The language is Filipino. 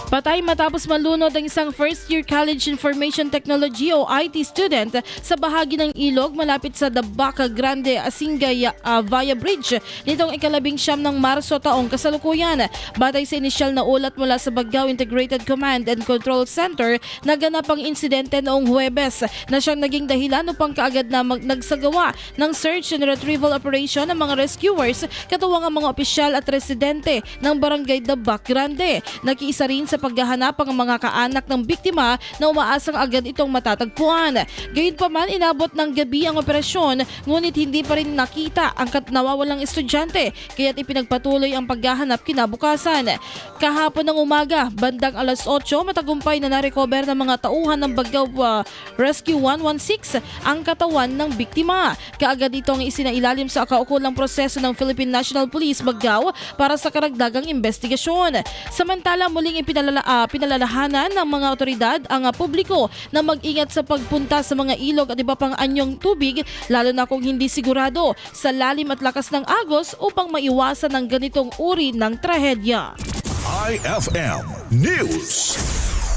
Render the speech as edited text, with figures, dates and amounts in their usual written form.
Patay matapos malunod ang isang first-year College Information Technology o IT student sa bahagi ng ilog malapit sa Dabaca Grande, Asingay Via Bridge nitong ika-19 ng Marso taong kasalukuyan. Batay sa inisyal na ulat mula sa Baggao Integrated Command and Control Center, naganap ang insidente noong Huwebes na siyang naging dahilan upang kaagad na nagsagawa ng search and retrieval operation ng mga rescuers, katuwang ang mga opisyal at residente ng Barangay Dabac Grande. Nakiisa rin sa paghahanap ang mga kaanak ng biktima na umaasang agad itong matatagpuan. Gayunpaman, inabot ng gabi ang operasyon ngunit hindi pa rin nakita ang nawawalang estudyante, kaya't ipinagpatuloy ang paghahanap kinabukasan. Kahapon ng umaga, bandang alas 8, matagumpay na narecover ng mga tauhan ng Baggao Rescue 116 ang katawan ng biktima. Kaagad itong isinailalim sa kaukulang proseso ng Philippine National Police Baggao para sa karagdagang investigasyon. Samantala, muling pinalalahanan ng mga otoridad ang publiko na mag-ingat sa pagpunta sa mga ilog at iba pang anyong tubig, lalo na kung hindi sigurado sa lalim at lakas ng agos, upang maiwasan ang ganitong uri ng trahedya. IFM News.